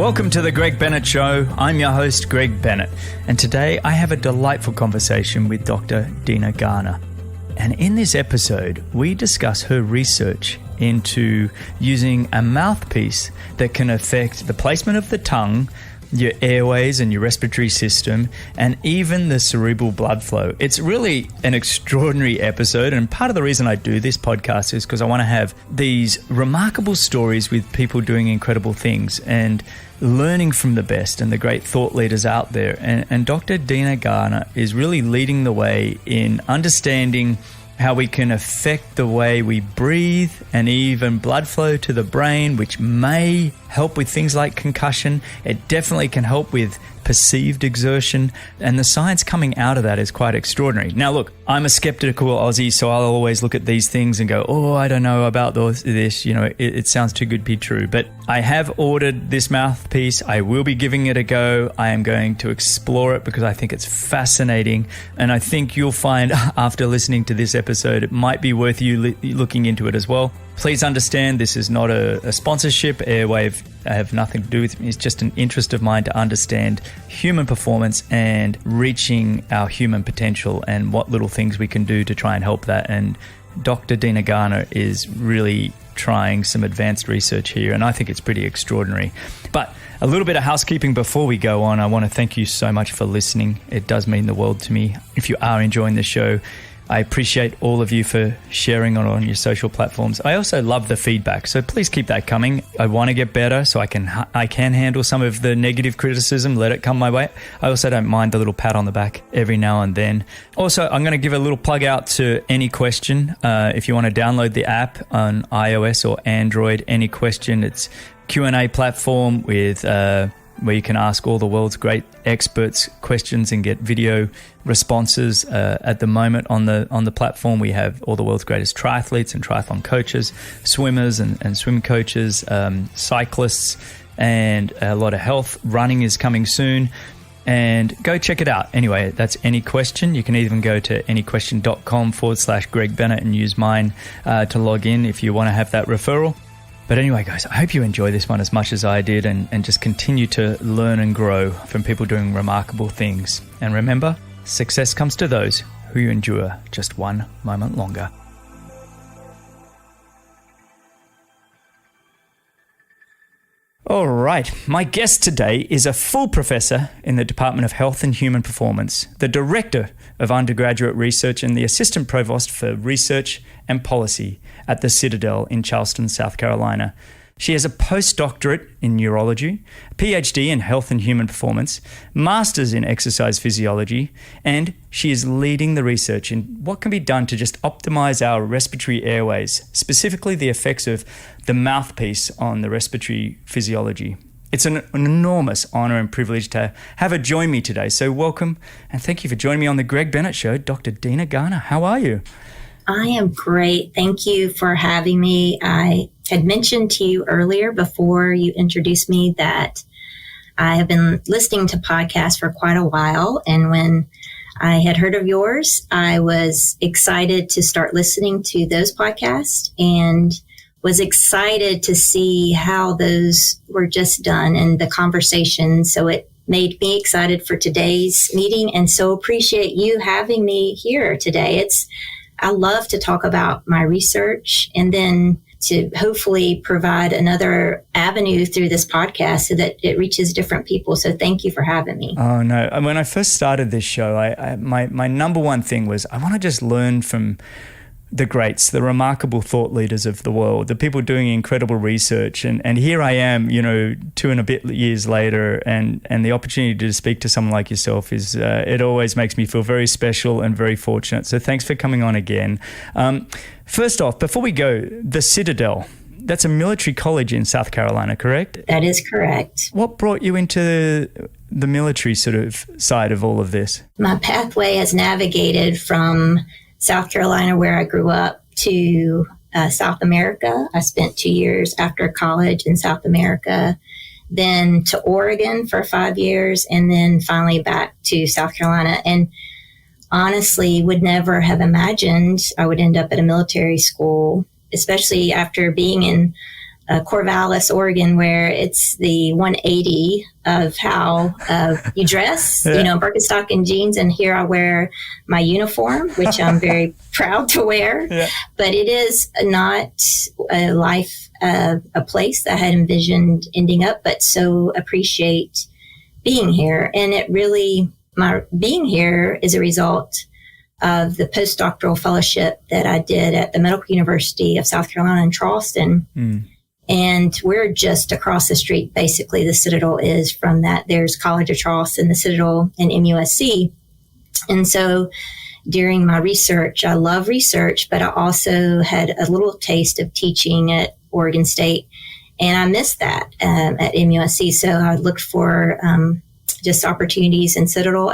Welcome to the Greg Bennett Show. I'm your host, Greg Bennett, and today I have a delightful conversation with Dr. Dena Garner. And in this episode, we discuss her research into using a mouthpiece that can affect the placement of the tongue, your airways and your respiratory system, and even the cerebral blood flow. It's really an extraordinary episode, and part of the reason I do this podcast is because I want to have these remarkable stories with people doing incredible things and learning from the best and the great thought leaders out there. And Dr. Dena Garner is really leading the way in understanding how we can affect the way we breathe and even blood flow to the brain, which may help with things like concussion. It definitely can help with perceived exertion, and the science coming out of that is quite extraordinary. Now look, I'm a skeptical Aussie, so I'll always look at these things and go, oh, I don't know about this, it sounds too good to be true. But I have ordered this mouthpiece. I will be giving it a go. I am going to explore it because I think it's fascinating, and I think you'll find after listening to this episode, it might be worth you looking into it as well. Please understand, this is not a sponsorship. AIRWAAV have nothing to do with me. It's just an interest of mine to understand human performance and reaching our human potential and what little things we can do to try and help that. And Dr. Dena Garner is really trying some advanced research here, and I think it's pretty extraordinary. But a little bit of housekeeping before we go on. I want to thank you so much for listening. It does mean the world to me. If you are enjoying the show, I appreciate all of you for sharing on your social platforms. I also love the feedback, so please keep that coming. I want to get better so I can handle some of the negative criticism, let it come my way. I also don't mind the little pat on the back every now and then. Also, I'm going to give a little plug out to Any Question. If you want to download the app on iOS or Android, Any Question, it's Q&A platform with where you can ask all the world's great experts questions and get video responses. At the moment on the platform, we have all the world's greatest triathletes and triathlon coaches, swimmers and swim coaches, cyclists, and a lot of health. Running is coming soon, and go check it out. Anyway, that's Any Question. You can even go to anyquestion.com/Greg Bennett and use mine to log in if you want to have that referral. But anyway, guys, I hope you enjoy this one as much as I did and just continue to learn and grow from people doing remarkable things. And remember, success comes to those who endure just one moment longer. All right, my guest today is a full professor in the Department of Health and Human Performance, the Director of Undergraduate Research and the Assistant Provost for Research and Policy at the Citadel in Charleston, South Carolina. She has a postdoctorate in neurology, a PhD in health and human performance, master's in exercise physiology, and she is leading the research in what can be done to just optimize our respiratory airways, specifically the effects of the mouthpiece on the respiratory physiology. It's an enormous honor and privilege to have her join me today. So welcome, and thank you for joining me on the Greg Bennett Show, Dr. Dena Garner. How are you? I am great. Thank you for having me. I had mentioned to you earlier before you introduced me that I have been listening to podcasts for quite a while. And when I had heard of yours, I was excited to start listening to those podcasts and was excited to see how those were just done and the conversation. So it made me excited for today's meeting, and so appreciate you having me here today. I love to talk about my research and then to hopefully provide another avenue through this podcast so that it reaches different people. So thank you for having me. Oh, no. When I first started this show, my number one thing was I want to just learn from the greats, the remarkable thought leaders of the world, the people doing incredible research. And here I am, 2 and a bit years later, and the opportunity to speak to someone like yourself is, it always makes me feel very special and very fortunate. So thanks for coming on again. First off, before we go, the Citadel, that's a military college in South Carolina, correct? That is correct. What brought you into the military sort of side of all of this? My pathway has navigated from South Carolina, where I grew up, to South America. I spent 2 years after college in South America, then to Oregon for 5 years, and then finally back to South Carolina. And honestly, would never have imagined I would end up at a military school, especially after being in Corvallis, Oregon, where it's the 180 of how you dress, Birkenstock and jeans. And here I wear my uniform, which I'm very proud to wear. Yeah. But it is not a life, a place that I had envisioned ending up, but so appreciate being here. And it really, my being here is a result of the post-doctoral fellowship that I did at the Medical University of South Carolina in Charleston. And we're just across the street, basically, the Citadel is from that. There's College of Charleston, the Citadel, and MUSC. And so during my research, I love research, but I also had a little taste of teaching at Oregon State. And I missed that at MUSC. So I looked for just opportunities, and Citadel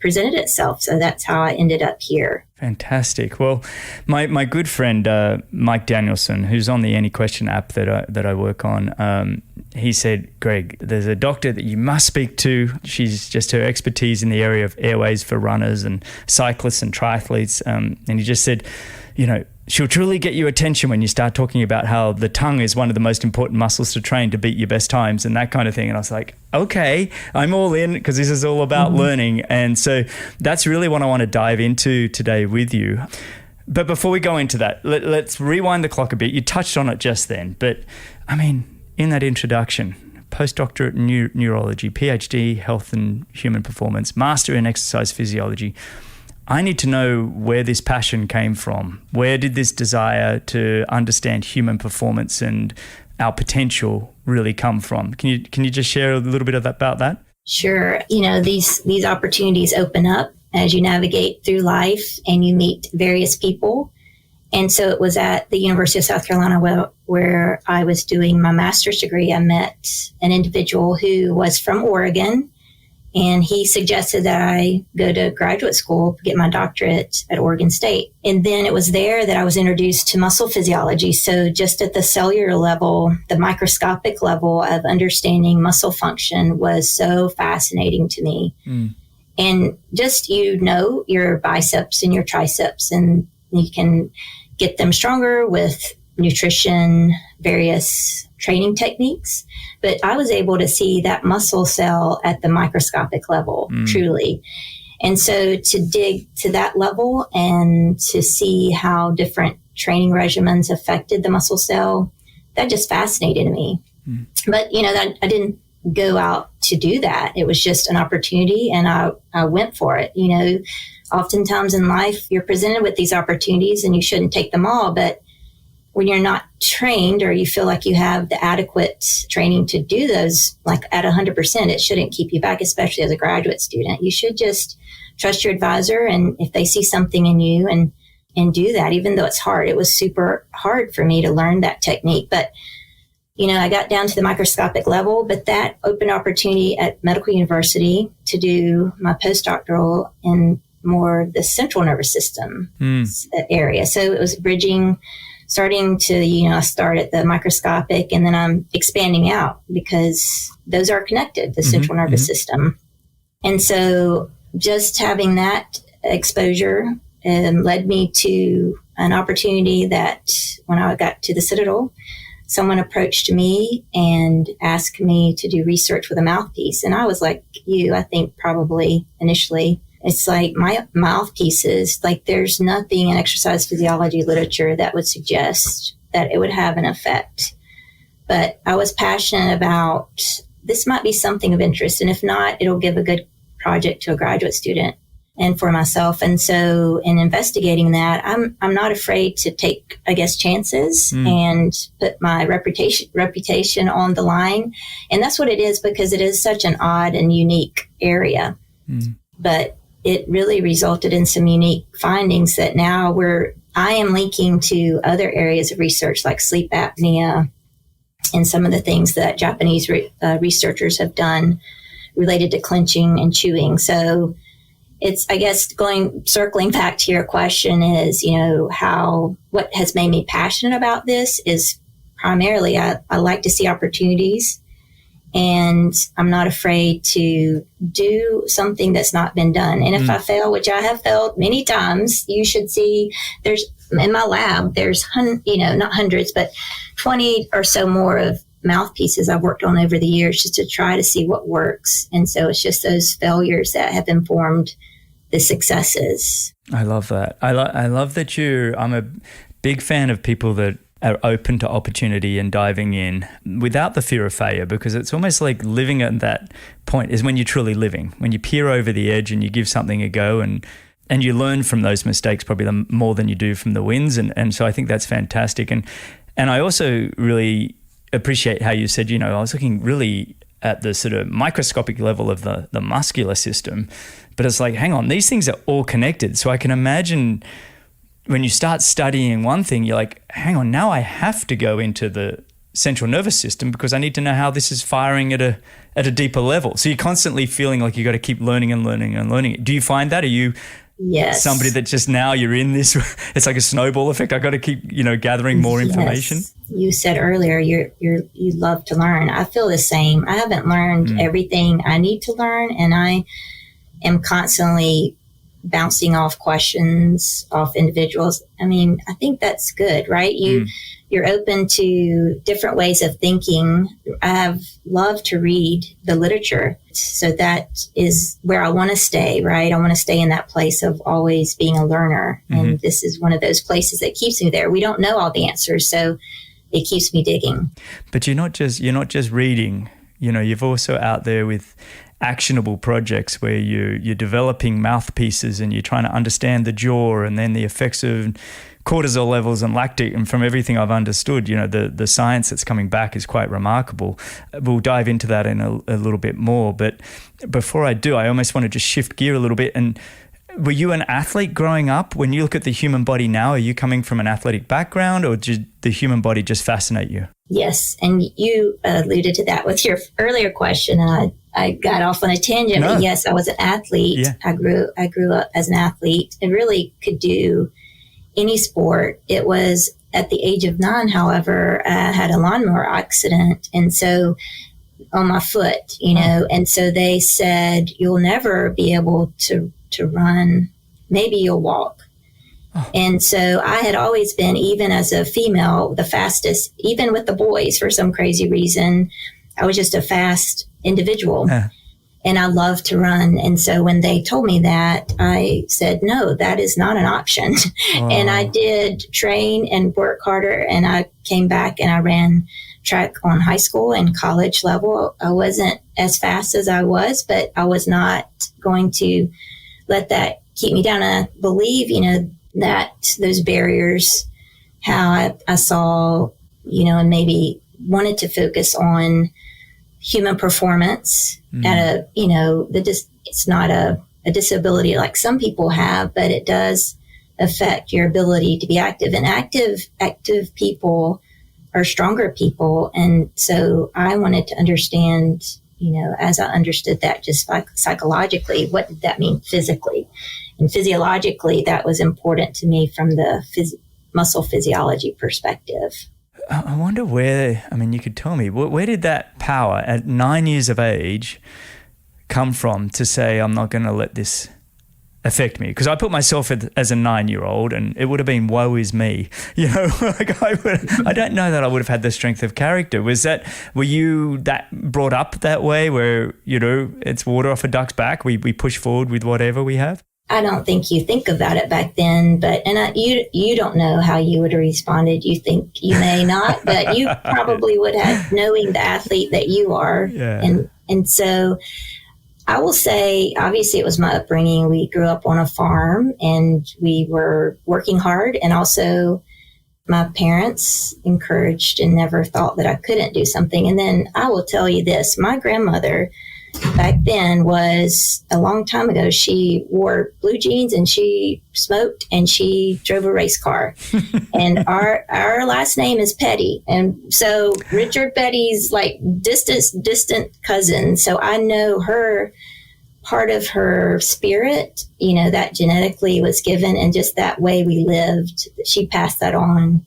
presented itself. So that's how I ended up here. Fantastic. Well, my good friend Mike Danielson, who's on the Any Question app that I work on, he said, Greg, there's a doctor that you must speak to. She's just her expertise in the area of airways for runners and cyclists and triathletes. And he just said, she'll truly get your attention when you start talking about how the tongue is one of the most important muscles to train to beat your best times and that kind of thing. And I was like, okay, I'm all in, because this is all about learning. And so that's really what I want to dive into today with you. But before we go into that, let's rewind the clock a bit. You touched on it just then, but I mean, in that introduction, postdoctorate in neurology, PhD, health and human performance, master in exercise physiology. I need to know where this passion came from. Where did this desire to understand human performance and our potential really come from? Can you just share a little bit about that? Sure. These opportunities open up as you navigate through life and you meet various people. And so it was at the University of South Carolina where I was doing my master's degree. I met an individual who was from Oregon, and he suggested that I go to graduate school, get my doctorate at Oregon State. And then it was there that I was introduced to muscle physiology. So just at the cellular level, the microscopic level of understanding muscle function was so fascinating to me. And just, your biceps and your triceps, and you can get them stronger with nutrition, various training techniques. But I was able to see that muscle cell at the microscopic level, truly. And so to dig to that level and to see how different training regimens affected the muscle cell, that just fascinated me. But, that I didn't go out to do that. It was just an opportunity, and I went for it. Oftentimes in life, you're presented with these opportunities and you shouldn't take them all. But when you're not trained, or you feel like you have the adequate training to do those, like at 100%, it shouldn't keep you back, especially as a graduate student. You should just trust your advisor, and if they see something in you, and do that, even though it's hard. It was super hard for me to learn that technique. But, I got down to the microscopic level, but that opened opportunity at Medical University to do my postdoctoral in more the central nervous system area. So it was starting to, start at the microscopic, and then I'm expanding out, because those are connected, the central nervous system. And so just having that exposure led me to an opportunity that when I got to the Citadel, someone approached me and asked me to do research with a mouthpiece. And I was like I think probably initially, it's like my mouthpieces, like there's nothing in exercise physiology literature that would suggest that it would have an effect. But I was passionate about this might be something of interest. And if not, it'll give a good project to a graduate student and for myself. And so in investigating that, I'm not afraid to take, chances and put my reputation on the line. And that's what it is, because it is such an odd and unique area. But it really resulted in some unique findings that now I am linking to other areas of research like sleep apnea and some of the things that Japanese researchers have done related to clenching and chewing. So it's, circling back to your question is, what has made me passionate about this is primarily I like to see opportunities. And I'm not afraid to do something that's not been done. And if I fail, which I have failed many times, you should see there's in my lab, there's, not hundreds, but 20 or so more of mouthpieces I've worked on over the years just to try to see what works. And so it's just those failures that have informed the successes. I love that. I love that I'm a big fan of people that are open to opportunity and diving in without the fear of failure, because it's almost like living at that point is when you're truly living, when you peer over the edge and you give something a go and you learn from those mistakes probably more than you do from the wins. And so I think that's fantastic. And I also really appreciate how you said, I was looking really at the sort of microscopic level of the muscular system, but it's like, hang on, these things are all connected. So I can imagine when you start studying one thing, you're like, hang on, now I have to go into the central nervous system because I need to know how this is firing at a deeper level. So you're constantly feeling like you got to keep learning and learning and learning. Do you find that? Are you Yes. somebody that just now you're in this, it's like a snowball effect. I got to keep, gathering more information. Yes. You said earlier, you love to learn. I feel the same. I haven't learned everything I need to learn, and I am constantly bouncing off questions off individuals. I mean, I think that's good, right? You're open to different ways of thinking. I have loved to read the literature. So that is where I want to stay, right? I want to stay in that place of always being a learner. And this is one of those places that keeps me there. We don't know all the answers, so it keeps me digging. But you're not just reading, you've also out there with actionable projects where you're developing mouthpieces and you're trying to understand the jaw and then the effects of cortisol levels and lactic. And from everything I've understood, the science that's coming back is quite remarkable. We'll dive into that in a little bit more. But before I do, I almost want to just shift gear a little bit. And were you an athlete growing up? When you look at the human body now, are you coming from an athletic background, or did the human body just fascinate you? Yes. And you alluded to that with your earlier question. I got off on a tangent. No. But yes, I was an athlete. Yeah. I grew up as an athlete and really could do any sport. It was at the age of 9, however, I had a lawnmower accident. And so on my foot, and so they said, you'll never be able to run. Maybe you'll walk. Oh. And so I had always been, even as a female, the fastest, even with the boys for some crazy reason. I was just a fast individual. Yeah. And I love to run. And so when they told me that, I said, no, that is not an option. Oh. And I did train and work harder. And I came back and I ran track on high school and college level. I wasn't as fast as I was, but I was not going to let that keep me down. I believe, that those barriers, how I saw, and maybe wanted to focus on human performance at it's not a disability like some people have, but it does affect your ability to be active, and active people are stronger people. And so I wanted to understand, as I understood that just psychologically, what did that mean physically? And physiologically, that was important to me from the muscle physiology perspective. I wonder you could tell me, where did that power at 9 years of age come from to say, I'm not going to let this affect me? Because I put myself as a 9-year-old and it would have been, woe is me. I don't know that I would have had the strength of character. Were you that brought up that way where, it's water off a duck's back? We push forward with whatever we have? I don't think you think about it back then, you don't know how you would have responded. You think you may not, but you probably would have, knowing the athlete that you are. Yeah. And so I will say, obviously it was my upbringing. We grew up on a farm and we were working hard, and also my parents encouraged and never thought that I couldn't do something. And then I will tell you this, my grandmother back then was a long time ago. She wore blue jeans and she smoked and she drove a race car. And our last name is Petty. And so Richard Petty's like distant cousin. So I know her, part of her spirit, that genetically was given, and just that way we lived. She passed that on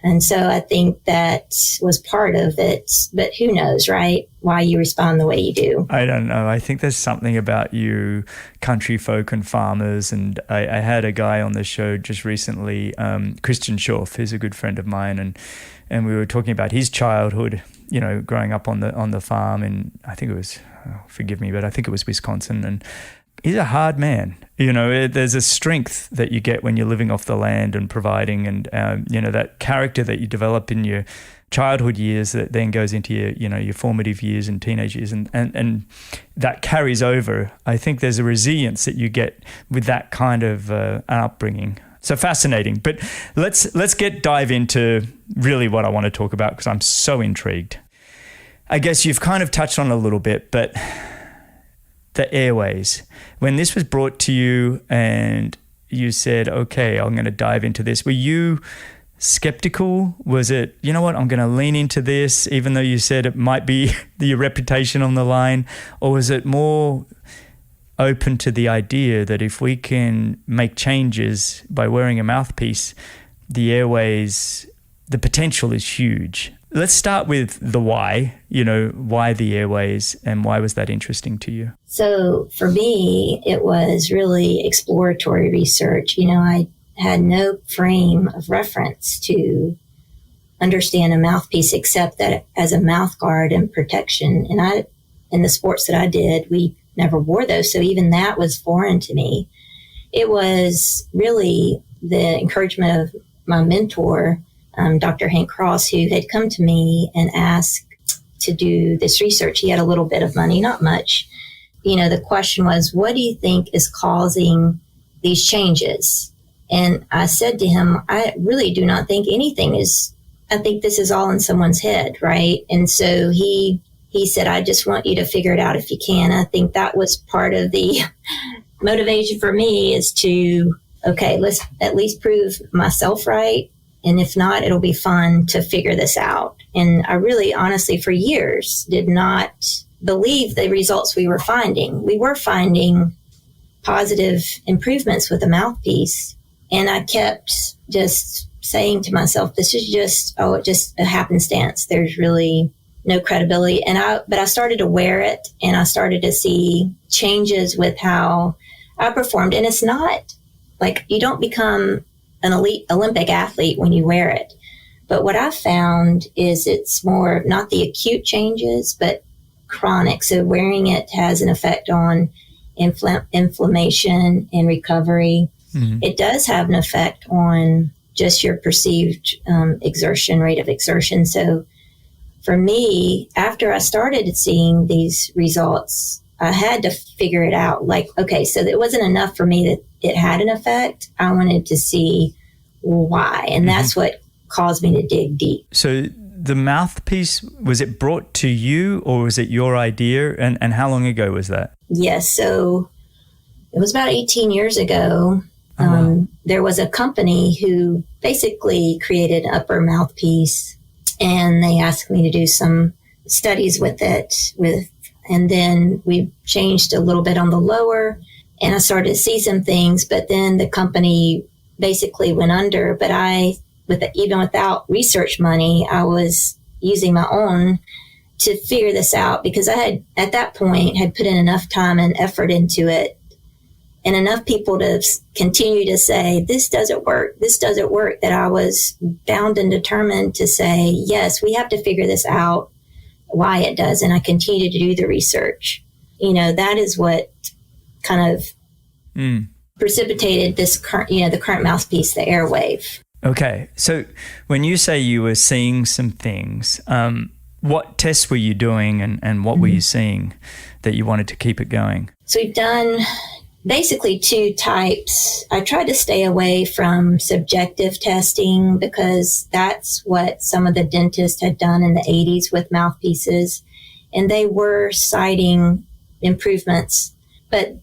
And so I think that was part of it, but who knows, right? Why you respond the way you do. I don't know. I think there's something about you country folk and farmers. And I had a guy on the show just recently, Christian Schorf, who's a good friend of mine. And we were talking about his childhood, growing up on the farm in, I think it was, forgive me, but I think it was Wisconsin. And he's a hard man. There's a strength that you get when you're living off the land and providing, and that character that you develop in your childhood years that then goes into your formative years and teenage years, and that carries over. I think there's a resilience that you get with that kind of upbringing. So fascinating. But let's dive into really what I want to talk about, because I'm so intrigued. I guess you've kind of touched on it a little bit, but the airways. When this was brought to you and you said, okay, I'm going to dive into this, were you skeptical? Was it, you know what, I'm going to lean into this, even though you said it might be your reputation on the line? Or was it more open to the idea that if we can make changes by wearing a mouthpiece, the airways, the potential is huge? Let's start with the why, why the airways, and why was that interesting to you? So for me, it was really exploratory research. I had no frame of reference to understand a mouthpiece except that as a mouth guard and protection. And in the sports that I did, we never wore those. So even that was foreign to me. It was really the encouragement of my mentor, Dr. Hank Cross, who had come to me and asked to do this research. He had a little bit of money, not much. The question was, what do you think is causing these changes? And I said to him, I really do not think anything is, I think this is all in someone's head, right? And so he said, I just want you to figure it out if you can. I think that was part of the motivation for me, is to, okay, let's at least prove myself right. And if not, it'll be fun to figure this out. And I really, honestly, for years, did not believe the results we were finding. We were finding positive improvements with the mouthpiece. And I kept just saying to myself, this is just a happenstance. There's really no credibility. But I started to wear it, and I started to see changes with how I performed. And it's not like you don't become an elite Olympic athlete when you wear it. But what I found is it's more not the acute changes, but chronic. So wearing it has an effect on inflammation and recovery. Mm-hmm. It does have an effect on just your perceived rate of exertion. So for me, after I started seeing these results, I had to figure it out. Like, okay, so it wasn't enough for me that it had an effect. I wanted to see why. And that's what caused me to dig deep. So the mouthpiece, was it brought to you, or was it your idea? And how long ago was that? Yes. So it was about 18 years ago. Wow. There was a company who basically created an upper mouthpiece, and they asked me to do some studies with it. And then we changed a little bit on the lower, and I started to see some things, but then the company basically went under. But even without research money, I was using my own to figure this out, because I had, at that point, had put in enough time and effort into it, and enough people to continue to say, this doesn't work, that I was bound and determined to say, yes, we have to figure this out, why it does. And I continued to do the research. That is what kind of precipitated this current, the current mouthpiece, the AIRWAAV. Okay. So when you say you were seeing some things, what tests were you doing, and what were you seeing that you wanted to keep it going? So we've done basically two types. I tried to stay away from subjective testing, because that's what some of the dentists had done in the 80s with mouthpieces. And they were citing improvements, but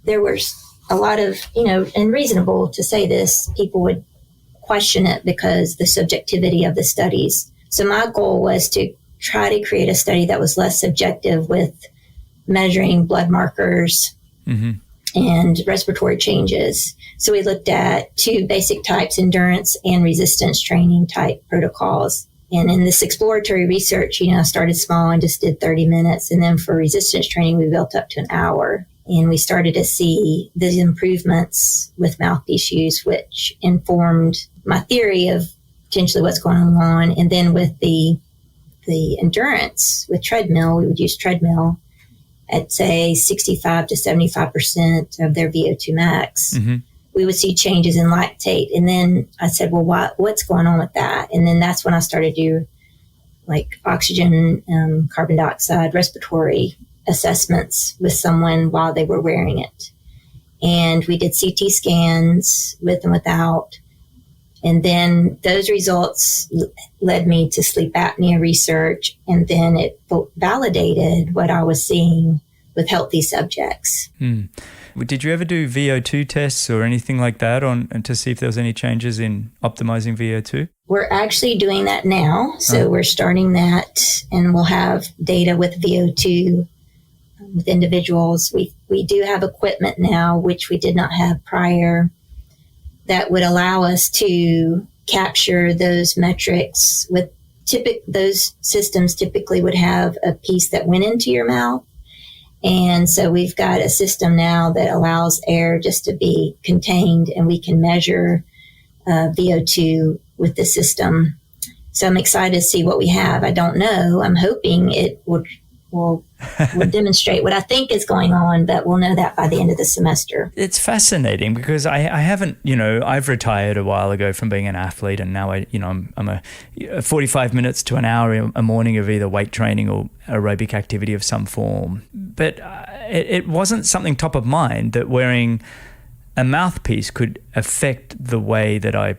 there was a lot of, and reasonable to say this, people would question it because the subjectivity of the studies. So my goal was to try to create a study that was less subjective, with measuring blood markers, and respiratory changes. So we looked at 2 basic types, endurance and resistance training type protocols. And in this exploratory research, I started small and just did 30 minutes. And then for resistance training, we built up to an hour. And we started to see these improvements with mouthpiece use, which informed my theory of potentially what's going on. And then with the endurance, with treadmill, we would use treadmill at, say, 65 to 75% of their VO2 max. Mm-hmm. We would see changes in lactate. And then I said, well, what's going on with that? And then that's when I started to do like oxygen, carbon dioxide, respiratory assessments with someone while they were wearing it. And we did CT scans with and without. And then those results led me to sleep apnea research. And then it validated what I was seeing with healthy subjects. Did you ever do VO2 tests or anything like that and to see if there was any changes in optimizing VO2? We're actually doing that now. So we're starting that, and we'll have data with VO2 with individuals. We do have equipment now, which we did not have prior, that would allow us to capture those metrics. With those systems typically would have a piece that went into your mouth. And so we've got a system now that allows air just to be contained, and we can measure VO2 with the system. So I'm excited to see what we have. I don't know. I'm hoping it will demonstrate what I think is going on, but we'll know that by the end of the semester. It's fascinating because I haven't, I've retired a while ago from being an athlete, and now I'm a 45 minutes to an hour a morning of either weight training or aerobic activity of some form. But it wasn't something top of mind that wearing a mouthpiece could affect the way that I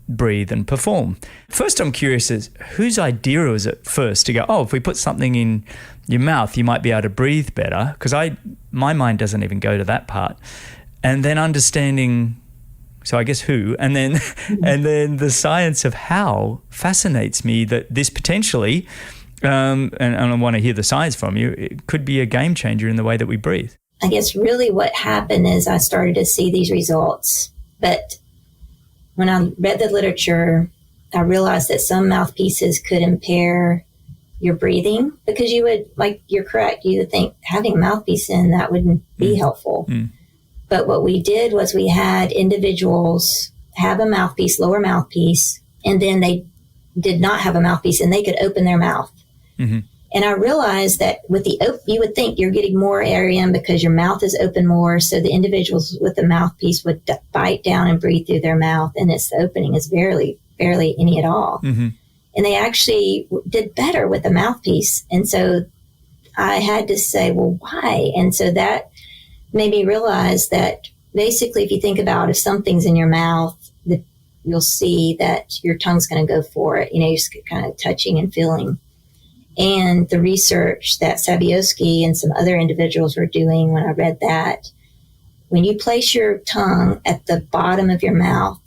breathe and perform. First, I'm curious as whose idea was it first to go, if we put something in your mouth, you might be able to breathe better, because my mind doesn't even go to that part. And then understanding, so I guess who, and then and then the science of how fascinates me, that this potentially, and I want to hear the science from you, it could be a game changer in the way that we breathe. I guess really what happened is I started to see these results, but when I read the literature, I realized that some mouthpieces could impair your breathing, because you're correct, you would think having a mouthpiece in, that wouldn't be helpful. But what we did was we had individuals have a mouthpiece, lower mouthpiece, and then they did not have a mouthpiece, and they could open their mouth. Mm-hmm. And I realized that with you would think you're getting more air in because your mouth is open more. So the individuals with the mouthpiece would bite down and breathe through their mouth, and the opening is barely any at all. Mm-hmm. And they actually did better with the mouthpiece. And so I had to say, well, why? And so that made me realize that basically, if you think about if something's in your mouth, you'll see that your tongue's going to go for it. You're just kind of touching and feeling. And the research that Sabioski and some other individuals were doing, when I read that, when you place your tongue at the bottom of your mouth,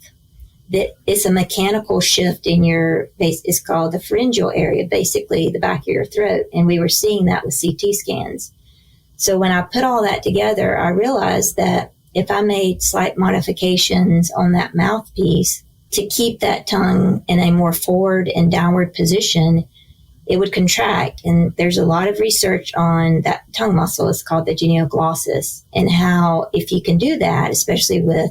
that it's a mechanical shift in your base. It's called the pharyngeal area, basically the back of your throat. And we were seeing that with CT scans. So when I put all that together, I realized that if I made slight modifications on that mouthpiece to keep that tongue in a more forward and downward position, it would contract. And there's a lot of research on that tongue muscle. It's called the genioglossus, and how if you can do that, especially with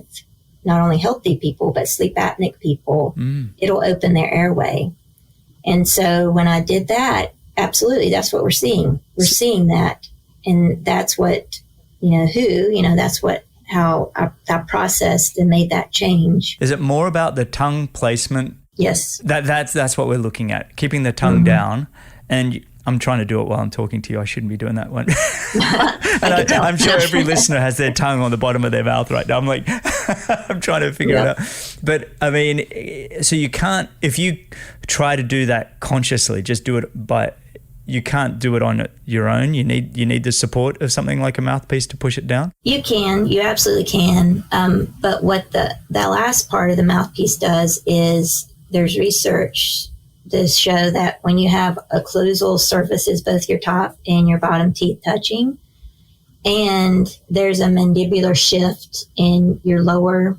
not only healthy people, but sleep apneic people, it'll open their airway. And so when I did that, absolutely, that's what we're seeing. We're seeing that. And that's what, that's how I processed and made that change. Is it more about the tongue placement? Yes. That's what we're looking at, keeping the tongue down. And I'm trying to do it while I'm talking to you. I shouldn't be doing that one. And I'm sure every listener has their tongue on the bottom of their mouth right now. I'm like, I'm trying to figure it out. But I mean, so you can't, if you try to do that consciously, just do it you can't do it on your own. You need the support of something like a mouthpiece to push it down. You can, you absolutely can. But what that last part of the mouthpiece does is there's research to show that when you have occlusal surfaces, both your top and your bottom teeth touching, And there's a mandibular shift in your lower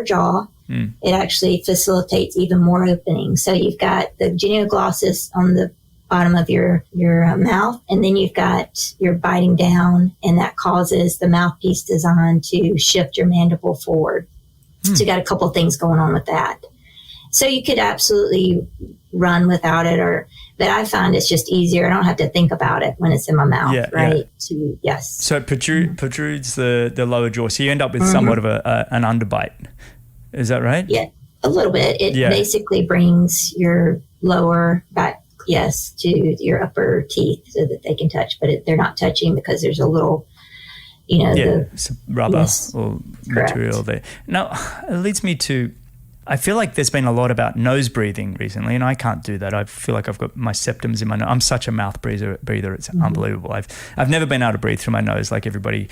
jaw. It actually facilitates even more opening. So you've got the genioglossus on the bottom of your mouth, and then you've got your biting down, and that causes the mouthpiece design to shift your mandible forward. So you got a couple things going on with that. So you could absolutely run without it, but I find it's just easier. I don't have to think about it when it's in my mouth, right? Yeah. So it protrudes the lower jaw. So you end up with somewhat of an underbite. Is that right? Yeah, a little bit. It basically brings your lower back, to your upper teeth so that they can touch, but they're not touching because there's a little, some rubber or material there. Now, it leads me to, I feel like there's been a lot about nose breathing recently, and I can't do that. I feel like I've got my septums in my nose. I'm such a mouth breather. It's unbelievable. I've never been able to breathe through my nose like everybody.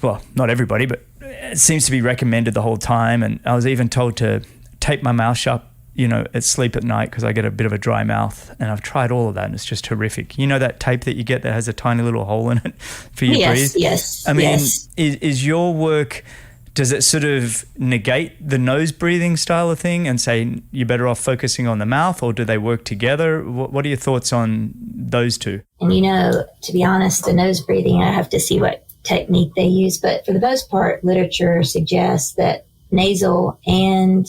Well, not everybody, but it seems to be recommended the whole time. And I was even told to tape my mouth shut, at sleep at night because I get a bit of a dry mouth. And I've tried all of that, and it's just horrific. You know that tape that you get that has a tiny little hole in it for you to breathe? Yes. I mean, is your work, does it sort of negate the nose breathing style of thing and say you're better off focusing on the mouth, or do they work together? What are your thoughts on those two? And to be honest, the nose breathing, I have to see what technique they use, but for the most part, literature suggests that nasal and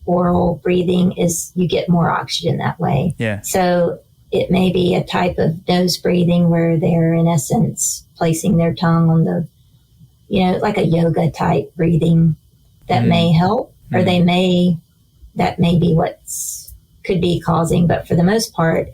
oral breathing you get more oxygen that way. Yeah. So it may be a type of nose breathing where they're in essence placing their tongue on the, like a yoga type breathing that may help, or that may be what's could be causing. But for the most part,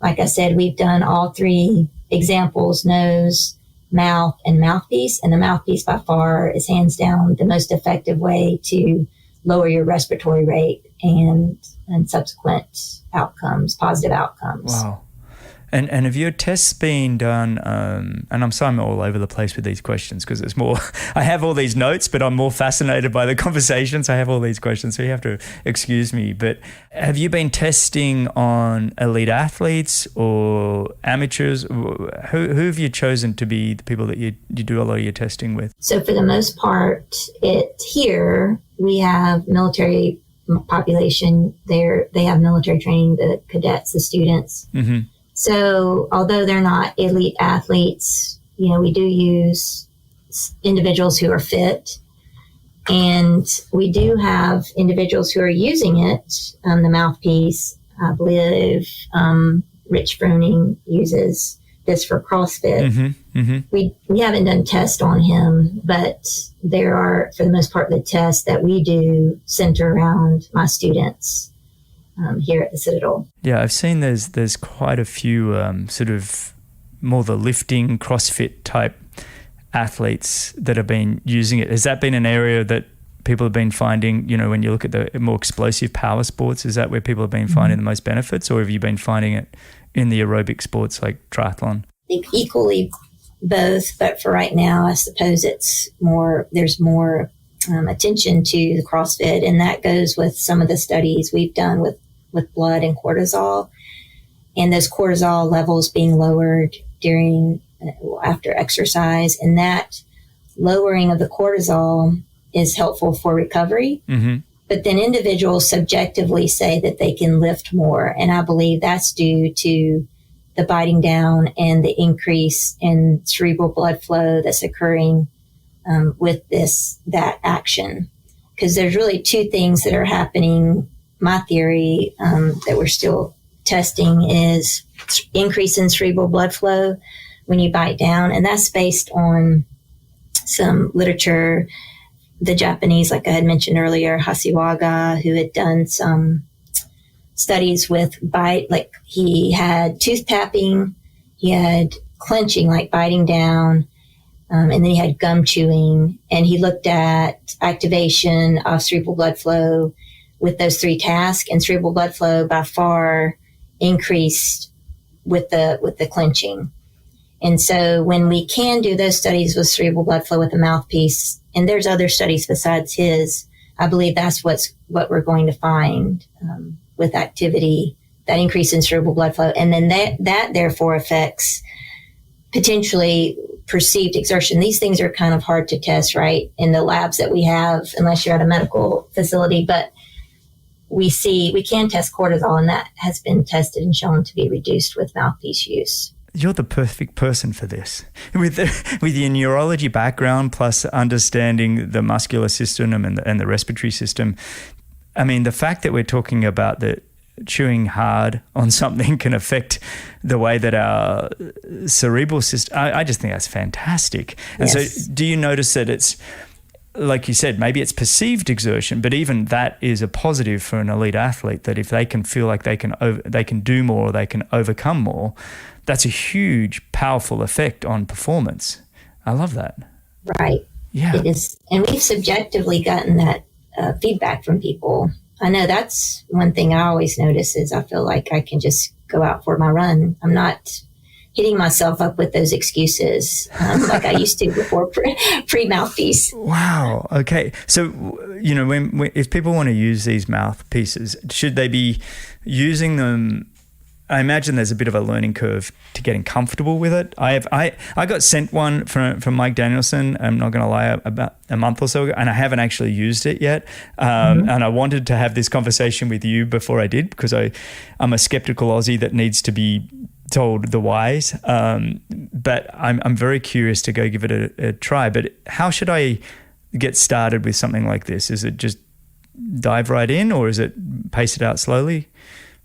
like I said, we've done all three examples: nose, mouth, and mouthpiece. And the mouthpiece by far is hands down the most effective way to lower your respiratory rate and subsequent outcomes, positive outcomes. Wow. And have your tests been done, and I'm sorry I'm all over the place with these questions because it's more, I have all these notes, but I'm more fascinated by the conversations. I have all these questions, so you have to excuse me. But have you been testing on elite athletes or amateurs? Who have you chosen to be the people that you do a lot of your testing with? So for the most part, here we have military population. They have military training, the cadets, the students. Mm-hmm. So although they're not elite athletes, we do use individuals who are fit, and we do have individuals who are using it. The mouthpiece, I believe, Rich Froning uses this for CrossFit. Mm-hmm, mm-hmm. We haven't done tests on him, but there are, for the most part, the tests that we do center around my students here at the Citadel. Yeah, I've seen there's quite a few sort of more the lifting CrossFit type athletes that have been using it. Has that been an area that people have been finding, when you look at the more explosive power sports, is that where people have been finding the most benefits, or have you been finding it in the aerobic sports like triathlon? I think equally both, but for right now, I suppose there's more attention to the CrossFit, and that goes with some of the studies we've done with blood and cortisol, and those cortisol levels being lowered after exercise, and that lowering of the cortisol is helpful for recovery. Mm-hmm. But then individuals subjectively say that they can lift more, and I believe that's due to the biting down and the increase in cerebral blood flow that's occurring with that action. Because there's really two things that are happening. My theory that we're still testing is increase in cerebral blood flow when you bite down, and that's based on some literature. The Japanese, like I had mentioned earlier, Hashiwaga, who had done some studies with bite, like he had tooth tapping, he had clenching, like biting down, and then he had gum chewing, and he looked at activation of cerebral blood flow with those three tasks, and cerebral blood flow by far increased with the clenching. And so when we can do those studies with cerebral blood flow with a mouthpiece, and there's other studies besides his, I believe that's what we're going to find with activity, that increase in cerebral blood flow. And then that therefore affects potentially perceived exertion. These things are kind of hard to test, right, in the labs that we have, unless you're at a medical facility. But we can test cortisol, and that has been tested and shown to be reduced with mouthpiece use. You're the perfect person for this. With your neurology background plus understanding the muscular system and the respiratory system, I mean, the fact that we're talking about the chewing hard on something can affect the way that our cerebral system, I just think that's fantastic. And yes. So do you notice that it's, like you said, maybe it's perceived exertion, but even that is a positive for an elite athlete, that if they can feel like they can do more, or they can overcome more, that's a huge, powerful effect on performance. I love that. Right. Yeah. It is. And we've subjectively gotten that feedback from people. I know that's one thing I always notice is I feel like I can just go out for my run. I'm not hitting myself up with those excuses like I used to before pre-mouthpiece. Wow. Okay. So, when if people want to use these mouthpieces, should they be using them? I imagine there's a bit of a learning curve to getting comfortable with it. I got sent one from Mike Danielson, I'm not going to lie, about a month or so ago, and I haven't actually used it yet. And I wanted to have this conversation with you before I did, because I'm a skeptical Aussie that needs to be told the whys. But I'm very curious to go give it a try. But how should I get started with something like this? Is it just dive right in, or is it pace it out slowly?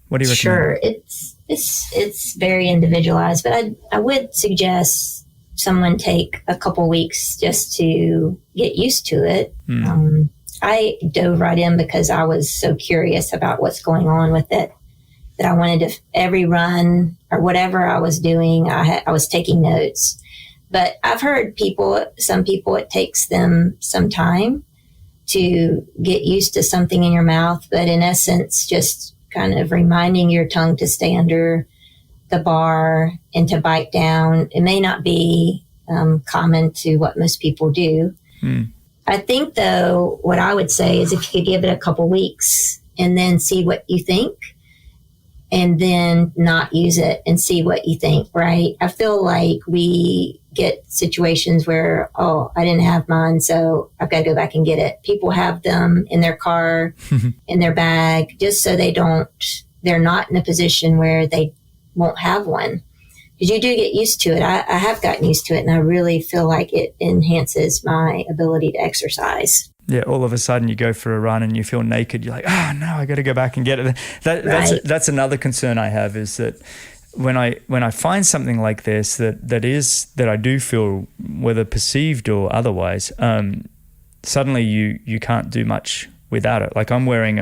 What do you recommend? Sure, it's very individualized, but I would suggest someone take a couple weeks just to get used to it. I dove right in because I was so curious about what's going on with it, that I wanted to, every run or whatever I was doing, I was taking notes. But I've heard some people, it takes them some time to get used to something in your mouth, but in essence, just kind of reminding your tongue to stay under the bar and to bite down. It may not be common to what most people do. I think, though, what I would say is if you could give it a couple weeks and then see what you think, and then not use it and see what you think, right? I feel like we get situations where, I didn't have mine, so I've got to go back and get it. People have them in their car, in their bag, just so they're not in a position where they won't have one. Because you do get used to it. I have gotten used to it, and I really feel like it enhances my ability to exercise. Yeah, all of a sudden you go for a run and you feel naked. You're like, oh no, I got to go back and get it. That's another concern I have, is that when I find something like this that I do feel, whether perceived or otherwise, suddenly you can't do much without it. Like I'm wearing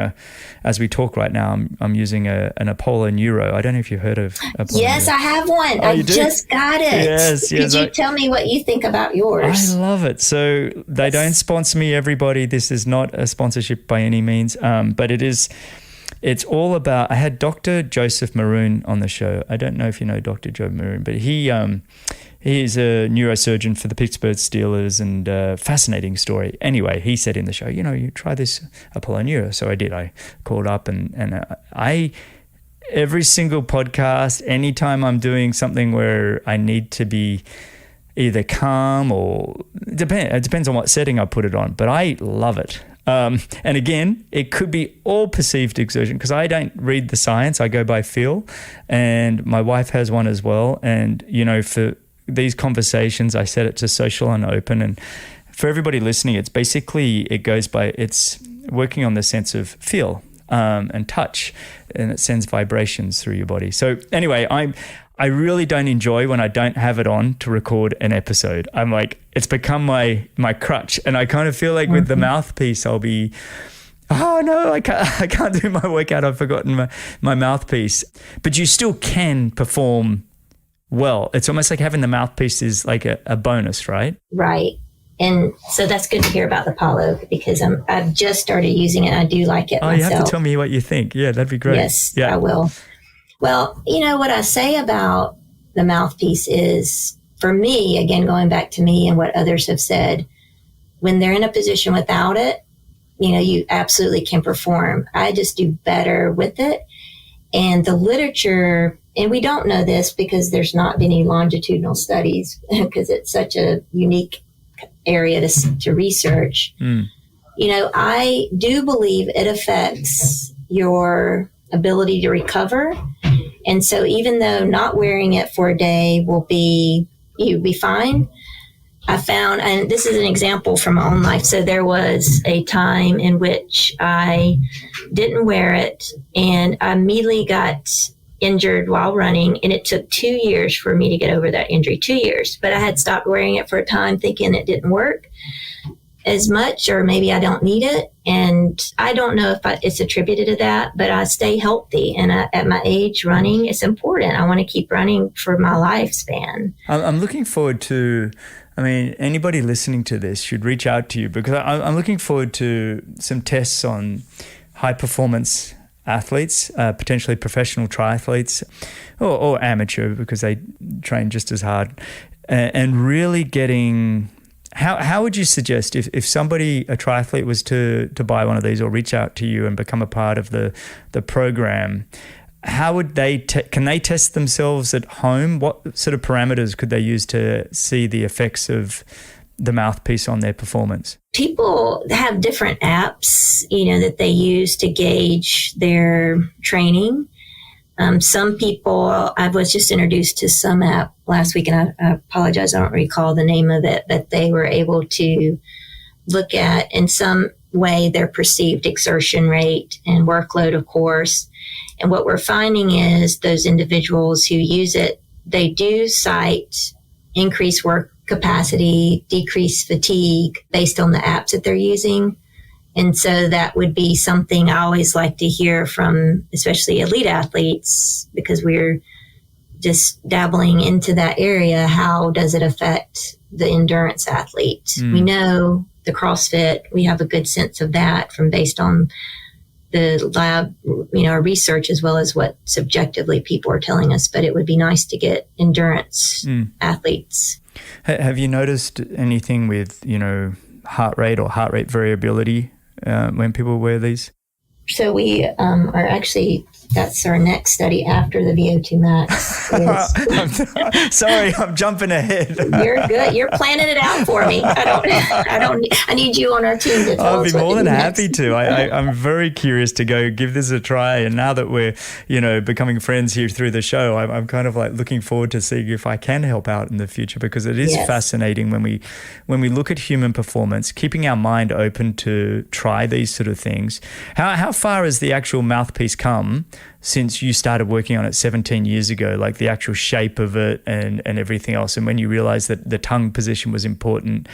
as we talk right now, I'm using an Apollo Neuro. I don't know if you've heard of Apollo Yes, Neuro. I have one. Oh, I just got it. Yes. Could you tell me what you think about yours? I love it. So they don't sponsor me, everybody. This is not a sponsorship by any means, but it's all about, I had Dr. Joseph Maroon on the show. I don't know if you know Dr. Joe Maroon, but he is a neurosurgeon for the Pittsburgh Steelers, and fascinating story. Anyway, he said in the show, you try this Apollo Neuro. So I did. I called up and I every single podcast, anytime I'm doing something where I need to be either calm or it depends on what setting I put it on, but I love it. And again, it could be all perceived exertion because I don't read the science. I go by feel, and my wife has one as well. And, for these conversations, I set it to social and open. And for everybody listening, it's working on the sense of feel and touch, and it sends vibrations through your body. So anyway, I really don't enjoy when I don't have it on to record an episode. I'm like, it's become my crutch. And I kind of feel like with the mouthpiece, I'll be, oh no, I can't do my workout. I've forgotten my mouthpiece. But you still can perform well. It's almost like having the mouthpiece is like a bonus, right? Right. And so that's good to hear about the Apollo because I've just started using it. And I do like it myself. You have to tell me what you think. Yeah, that'd be great. Yes, yeah. I will. Well, what I say about the mouthpiece is, for me, again, going back to me and what others have said, when they're in a position without it, you absolutely can perform. I just do better with it. And the literature, and we don't know this because there's not any longitudinal studies because it's such a unique area to research. You know, I do believe it affects your ability to recover. And so even though not wearing it for a day you'll be fine, I found, and this is an example from my own life. So there was a time in which I didn't wear it and I immediately got injured while running, and it took 2 years for me to get over that injury. 2 years, but I had stopped wearing it for a time thinking it didn't work as much, or maybe I don't need it. And I don't know if it's attributed to that, but I stay healthy. And at my age, running is important. I want to keep running for my lifespan. I'm looking forward to, I mean, anybody listening to this should reach out to you, because I'm looking forward to some tests on high performance athletes, potentially professional triathletes or amateur, because they train just as hard, and really getting, how would you suggest if somebody, a triathlete, was to buy one of these or reach out to you and become a part of the program, how would they, can they test themselves at home? What sort of parameters could they use to see the effects of the Mouthpiece on their performance? People have different apps, that they use to gauge their training. Some people, I was just introduced to some app last week, and I apologize, I don't recall the name of it, but they were able to look at in some way their perceived exertion rate and workload, of course. And what we're finding is those individuals who use it, they do cite increased work capacity, decreased fatigue based on the apps that they're using. And so that would be something I always like to hear from, especially elite athletes, because we're just dabbling into that area. How does it affect the endurance athlete? We know the CrossFit, we have a good sense of that from based on the lab, research, as well as what subjectively people are telling us. But it would be nice to get endurance athletes. Have you noticed anything with, heart rate or heart rate variability when people wear these? So we are actually, that's our next study after the VO2 max. Sorry, I'm jumping ahead. You're good. You're planning it out for me. I need you on our team to tell us. I'd be more than happy to. I'm very curious to go give this a try. And now that we're, becoming friends here through the show, I'm kind of like looking forward to seeing if I can help out in the future, because it is fascinating when we look at human performance, keeping our mind open to try these sort of things. How far has the actual Mouthpiece come since you started working on it 17 years ago, like the actual shape of it and everything else? And when you realized that the tongue position was important,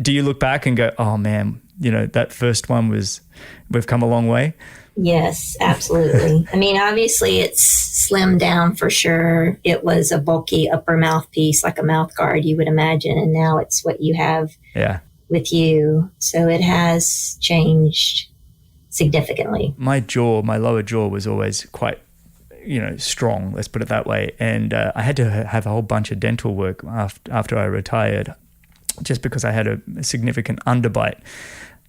do you look back and go, oh man, that first one we've come a long way? Yes, absolutely. I mean, obviously it's slimmed down for sure. It was a bulky upper mouthpiece, like a mouth guard, you would imagine. And now it's what you have with you. So it has changed significally. My lower jaw was always quite, strong, let's put it that way. And I had to have a whole bunch of dental work after I retired, just because I had a significant underbite.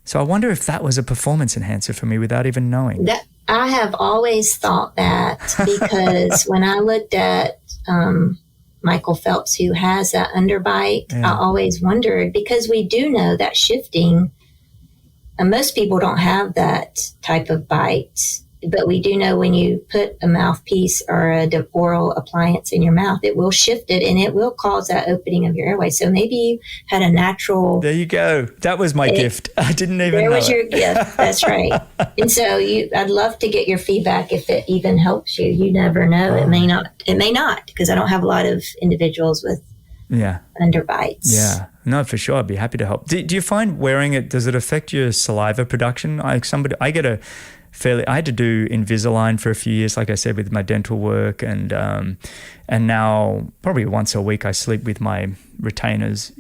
So I wonder if that was a performance enhancer for me without even knowing. I have always thought that, because when I looked at Michael Phelps, who has that underbite, I always wondered, because we do know that shifting, and most people don't have that type of bite, but we do know when you put a mouthpiece or a oral appliance in your mouth, it will shift it and it will cause that opening of your airway. So maybe you had a natural... There you go. That was my gift. I didn't even know. There was your gift. That's right. And so I'd love to get your feedback if it even helps you. You never know. It may not, because I don't have a lot of individuals with underbites. Yeah. No, for sure. I'd be happy to help. Do you find wearing it, does it affect your saliva production? I had to do Invisalign for a few years, like I said, with my dental work, and now probably once a week I sleep with my retainers,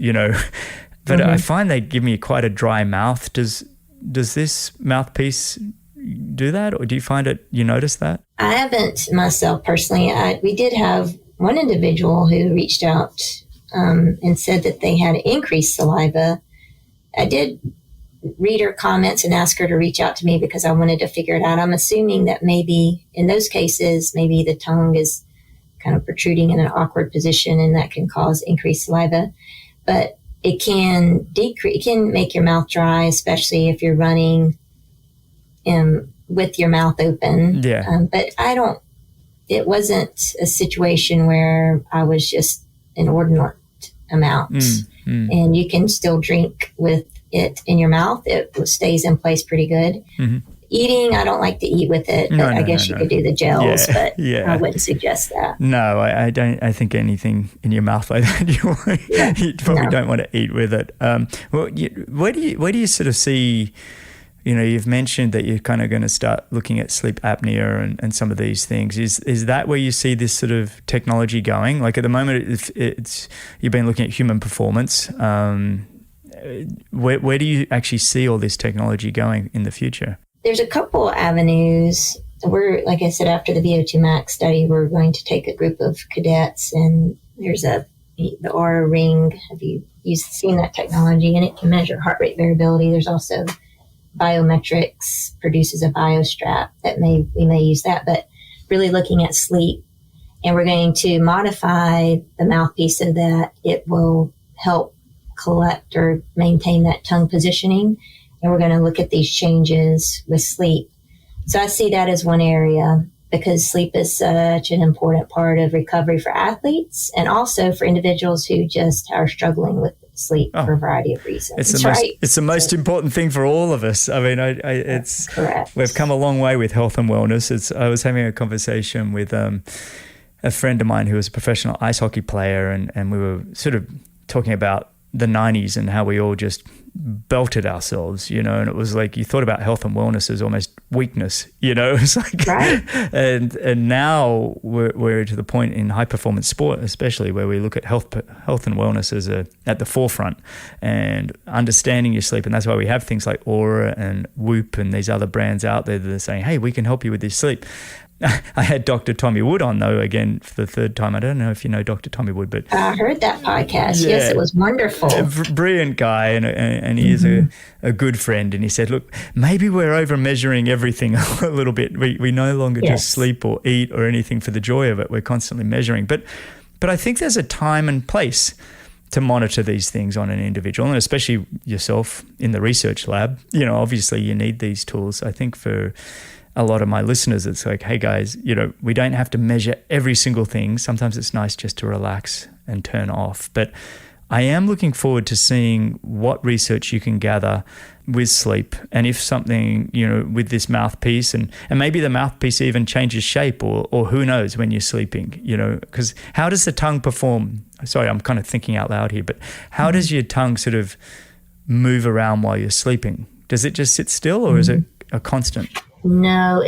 but I find they give me quite a dry mouth. Does this Mouthpiece do that, or do you notice that? I haven't myself personally. We did have one individual who reached out and said that they had increased saliva. I did read her comments and ask her to reach out to me because I wanted to figure it out. I'm assuming that maybe in those cases, maybe the tongue is kind of protruding in an awkward position and that can cause increased saliva. But it can make your mouth dry, especially if you're running with your mouth open. Yeah. But it wasn't a situation where I was just inordinate amounts. And you can still drink with it in your mouth. It stays in place pretty good. Eating, I don't like to eat with it, but I guess you could do the gels, but I wouldn't suggest that. No, I don't. I think anything in your mouth like that, you probably don't want to eat with it. Where do you sort of see, you've mentioned that you're kind of going to start looking at sleep apnea and some of these things. Is that where you see this sort of technology going? Like at the moment, it's you've been looking at human performance. Where do you actually see all this technology going in the future? There's a couple avanues. We're, like I said, after the VO2 max study, we're going to take a group of cadets, and there's the Aura Ring. Have you seen that technology? And it can measure heart rate variability. There's also biometrics, produces a biostrap that we may use that, but really looking at sleep. And we're going to modify the mouthpiece so that it will help collect or maintain that tongue positioning. And we're going to look at these changes with sleep. So I see that as one area because sleep is such an important part of recovery for athletes and also for individuals who just are struggling with sleep for a variety of reasons. It's the most important thing for all of us. I mean, it's correct. We've come a long way with health and wellness. I was having a conversation with a friend of mine who was a professional ice hockey player, and we were sort of talking about the 90s and how we all just belted ourselves, and it was like you thought about health and wellness as almost weakness, it's like, right. and now we're to the point in high performance sport, especially where we look at health and wellness as at the forefront and understanding your sleep. And that's why we have things like Aura and Whoop and these other brands out there that are saying, hey, we can help you with your sleep. I had Dr. Tommy Wood on, though, again, for the third time. I don't know if you know Dr. Tommy Wood, but I heard that podcast. Yes, it was wonderful. Brilliant guy, and he is a good friend. And he said, look, maybe we're over measuring everything a little bit. We no longer just sleep or eat or anything for the joy of it. We're constantly measuring. But I think there's a time and place to monitor these things on an individual, and especially yourself in the research lab. Obviously you need these tools. I think for a lot of my listeners, it's like, hey guys, we don't have to measure every single thing. Sometimes it's nice just to relax and turn off. But I am looking forward to seeing what research you can gather with sleep, and if something, with this mouthpiece, and maybe the mouthpiece even changes shape, or who knows when you're sleeping, because how does the tongue perform? Sorry, I'm kind of thinking out loud here, but how does your tongue sort of move around while you're sleeping? Does it just sit still, or is it a constant? No,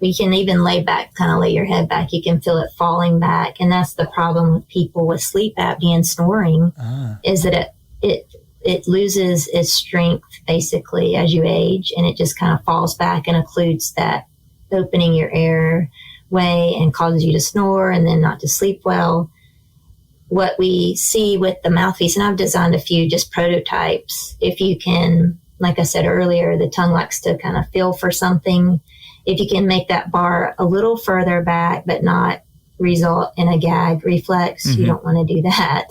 we can even lay your head back. You can feel it falling back. And that's the problem with people with sleep apnea and snoring is that it loses its strength basically as you age, and it just kind of falls back and occludes that opening your airway and causes you to snore and then not to sleep well. What we see with the mouthpiece, and I've designed a few just prototypes, if you can, like I said earlier, the tongue likes to kind of feel for something. If you can make that bar a little further back, but not result in a gag reflex, you don't want to do that.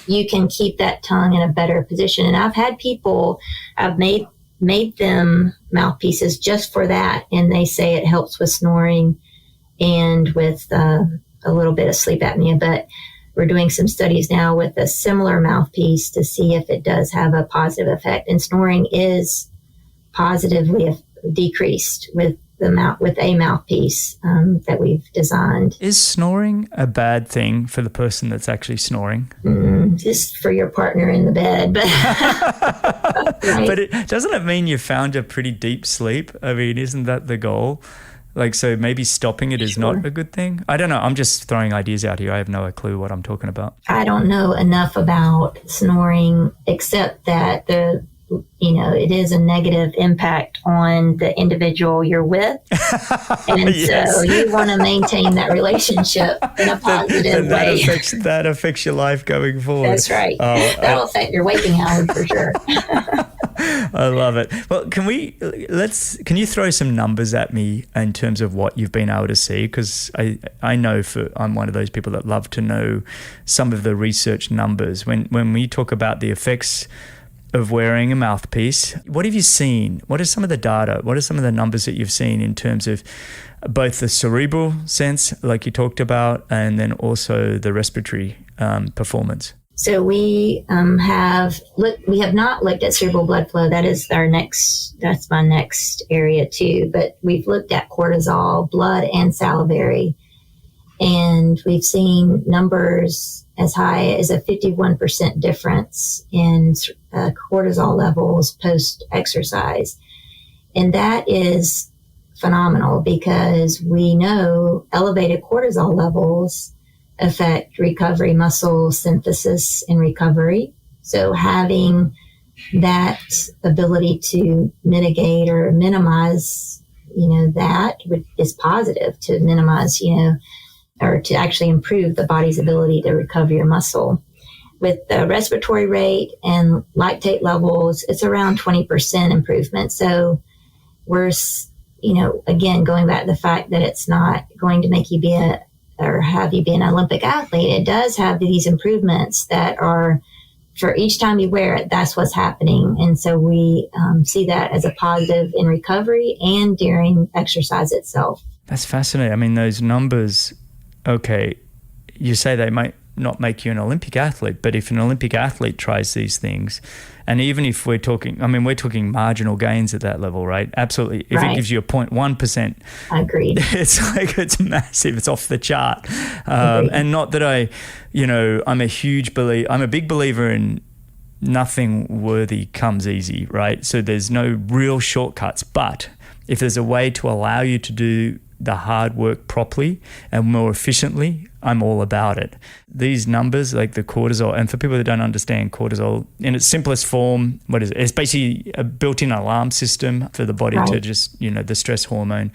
You can keep that tongue in a better position. And I've had people, I've made them mouthpieces just for that. And they say it helps with snoring and with a little bit of sleep apnea. But we're doing some studies now with a similar mouthpiece to see if it does have a positive effect. And snoring is positively decreased with a mouthpiece that we've designed. Is snoring a bad thing for the person that's actually snoring? Just for your partner in the bed. But, right. But doesn't it mean you found a pretty deep sleep? I mean, isn't that the goal? Like, so maybe stopping it is not a good thing? I don't know. I'm just throwing ideas out here. I have no clue what I'm talking about. I don't know enough about snoring except that it is a negative impact on the individual you're with. And Yes. so you want to maintain that relationship in a positive way. That affects your life going forward. That's right. That'll affect your waking hours for sure. I love it. Well, can you throw some numbers at me in terms of what you've been able to see? Because I know I'm one of those people that love to know some of the research numbers. When we talk about the effects of wearing a mouthpiece, what have you seen? What are some of the data? What are some of the numbers that you've seen in terms of both the cerebral sense, like you talked about, and then also the respiratory performance? So we have not looked at cerebral blood flow. That's my next area too. But we've looked at cortisol, blood and salivary, and we've seen numbers as high as a 51% difference in cortisol levels post-exercise. And that is phenomenal because we know elevated cortisol levels affect recovery, muscle synthesis and recovery. So having that ability to mitigate or minimize, that is positive to minimize, or to actually improve the body's ability to recover your muscle. With the respiratory rate and lactate levels, it's around 20% improvement. So we're, again, going back to the fact that it's not going to make you have you be an Olympic athlete. It does have these improvements that are, for each time you wear it, that's what's happening. And so we see that as a positive in recovery and during exercise itself. That's fascinating. I mean, those numbers, okay, you say they might not make you an Olympic athlete, but if an Olympic athlete tries these things, and even if we're talking marginal gains at that level, right? Absolutely. If it gives you a 0.1%, agreed. It's massive. It's off the chart. And not that I'm a big believer in nothing worthy comes easy, right? So there's no real shortcuts, but if there's a way to allow you to do the hard work properly and more efficiently, I'm all about it. These numbers, like the cortisol, and for people that don't understand cortisol, in its simplest form, what is it? It's basically a built-in alarm system for the body to just, the stress hormone.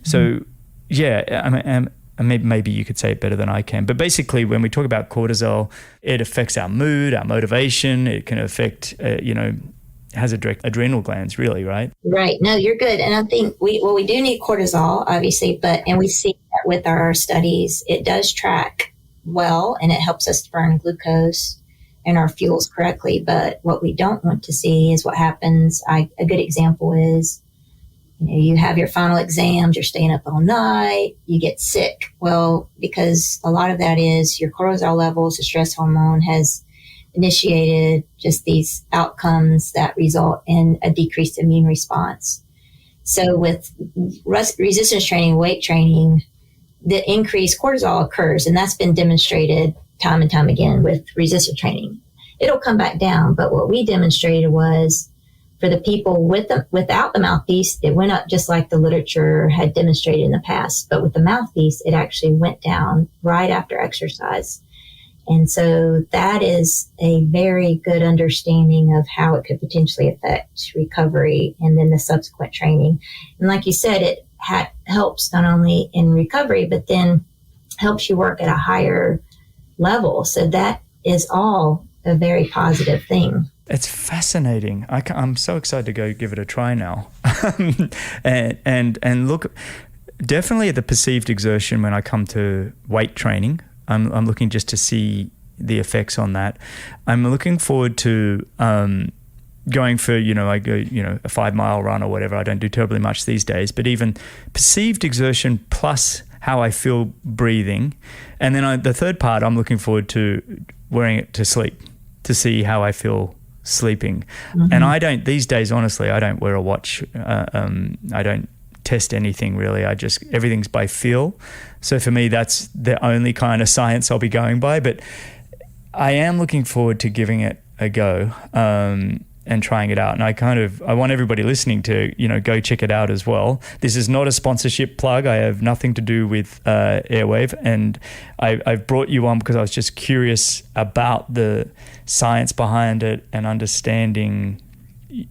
So, yeah, maybe you could say it better than I can. But basically, when we talk about cortisol, it affects our mood, our motivation. It can affect, has a direct adrenal glands, really, right? Right. No, you're good. And I think we do need cortisol, obviously, and we see that with our studies, it does track well and it helps us burn glucose and our fuels correctly. But what we don't want to see is what happens. A good example is, you have your final exams, you're staying up all night, you get sick. Well, because a lot of that is your cortisol levels, the stress hormone has initiated just these outcomes that result in a decreased immune response. So with resistance training, weight training, the increased cortisol occurs, and that's been demonstrated time and time again with resistance training. It'll come back down, but what we demonstrated was for the people without the mouthpiece, it went up just like the literature had demonstrated in the past. But with the mouthpiece, it actually went down right after exercise. And so that is a very good understanding of how it could potentially affect recovery and then the subsequent training. And like you said, it helps not only in recovery, but then helps you work at a higher level. So that is all a very positive thing. It's fascinating. I'm so excited to go give it a try now. and look, definitely at the perceived exertion when I come to weight training. I'm looking just to see the effects on that. I'm looking forward to going for, I go, a 5-mile run or whatever. I don't do terribly much these days, but even perceived exertion plus how I feel breathing. And then the third part, I'm looking forward to wearing it to sleep, to see how I feel sleeping. Mm-hmm. And these days, honestly, I don't wear a watch. I don't test anything really. Everything's by feel. So for me, that's the only kind of science I'll be going by. But I am looking forward to giving it a go and trying it out. And I want everybody listening to, go check it out as well. This is not a sponsorship plug. I have nothing to do with AIRWAAV. And I've brought you on because I was just curious about the science behind it and understanding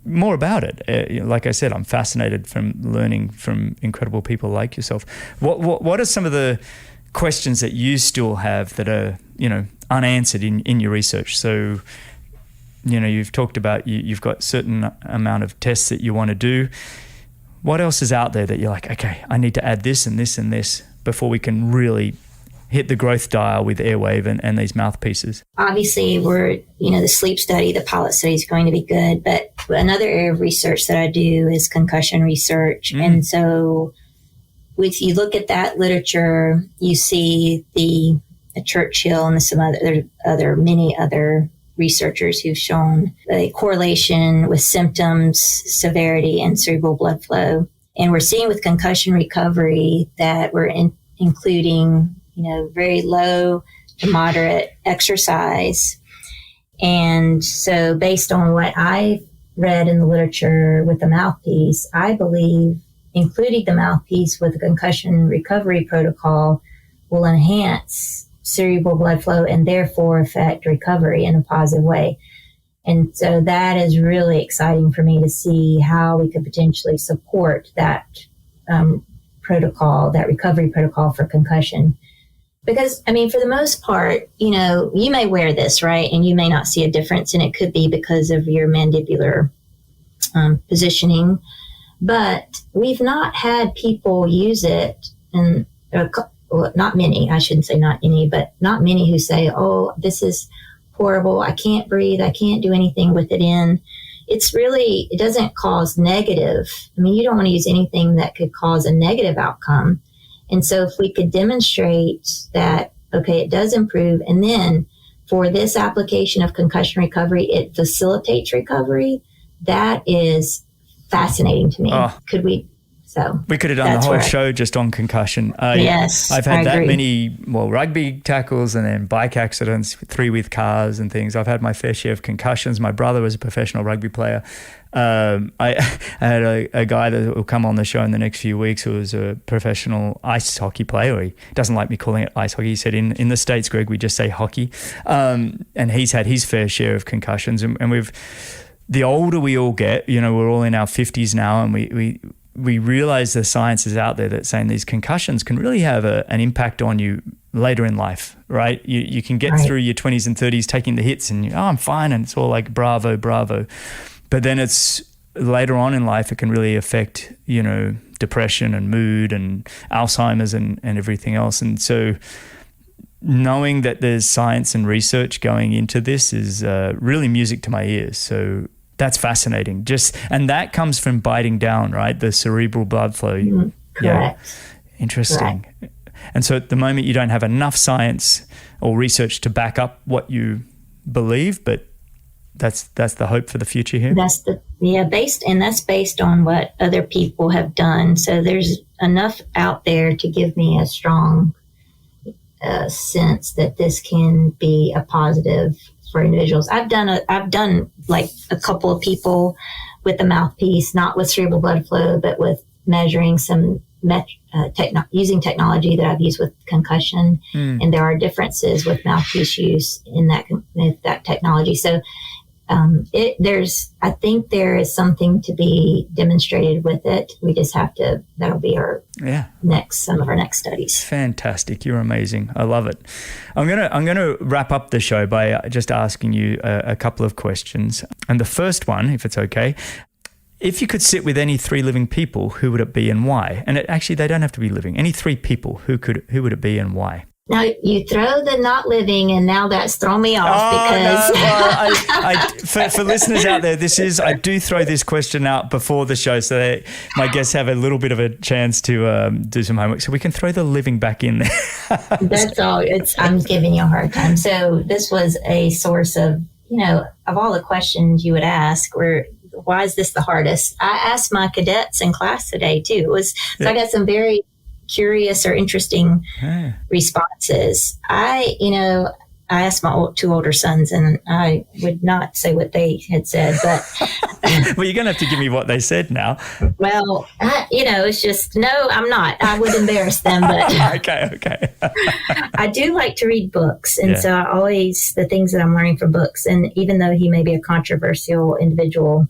more about it. Like I said, I'm fascinated from learning from incredible people like yourself. What are some of the questions that you still have that are, unanswered in your research? So, you've talked about you've got certain amount of tests that you want to do. What else is out there that you're like, okay, I need to add this and this and this before we can really hit the growth dial with AIRWAAV and these mouthpieces? Obviously, the sleep study, the pilot study is going to be good, but another area of research that I do is concussion research. And so if you look at that literature, you see the Churchill and some many other researchers who've shown a correlation with symptoms, severity, and cerebral blood flow. And we're seeing with concussion recovery that we're including, very low to moderate exercise. And so based on what I read in the literature with the mouthpiece, I believe including the mouthpiece with a concussion recovery protocol will enhance cerebral blood flow and therefore affect recovery in a positive way. And so that is really exciting for me to see how we could potentially support that protocol, that recovery protocol for concussion. Because, for the most part, you may wear this, right? And you may not see a difference, and it could be because of your mandibular positioning. But we've not had people use it, and not many, I shouldn't say not any, but not many who say, oh, this is horrible. I can't breathe. I can't do anything with it in. It doesn't cause negative. You don't want to use anything that could cause a negative outcome. And so if we could demonstrate that, okay, it does improve. And then for this application of concussion recovery, it facilitates recovery. That is fascinating to me. We could have done the whole show just on concussion. Yes, I've had that many, rugby tackles and then bike accidents, 3 with cars and things. I've had my fair share of concussions. My brother was a professional rugby player. I had a guy that will come on the show in the next few weeks who was a professional ice hockey player. He doesn't like me calling it ice hockey. He said in the States, Greg, we just say hockey. And he's had his fair share of concussions. And the older we all get, we're all in our 50s now, and we realize the science is out there that's saying these concussions can really have an impact on you later in life, right? You can get through your 20s and 30s taking the hits and I'm fine, and it's all like bravo, bravo. But then it's later on in life, it can really affect, depression and mood and Alzheimer's and everything else. And so knowing that there's science and research going into this is really music to my ears. So that's fascinating. And that comes from biting down, right? The cerebral blood flow. Correct. Yeah. Interesting. Correct. And so at the moment you don't have enough science or research to back up what you believe, but that's the hope for the future here. Fantastic. You're amazing. I love it. I'm going to wrap up the show by just asking you a couple of questions. And the first one, if it's okay, if you could sit with any 3 living people, who would it be and why? And actually, they don't have to be living. Any 3 people, who would it be and why? Now, you throw the not living, and now that's thrown me off because... For listeners out there, I do throw this question out before the show so my guests have a little bit of a chance to do some homework. So we can throw the living back in there. That's all. I'm giving you a hard time. So this was a source of, of all the questions you would ask, why is this the hardest? I asked my cadets in class today, too. So I got some very curious or interesting responses. I asked my 2 older sons, and I would not say what they had said, but well, you're gonna have to give me what they said now. Well, it's just no, I'm not. I would embarrass them, but okay. I do like to read books, and so the things that I'm learning from books, and even though he may be a controversial individual,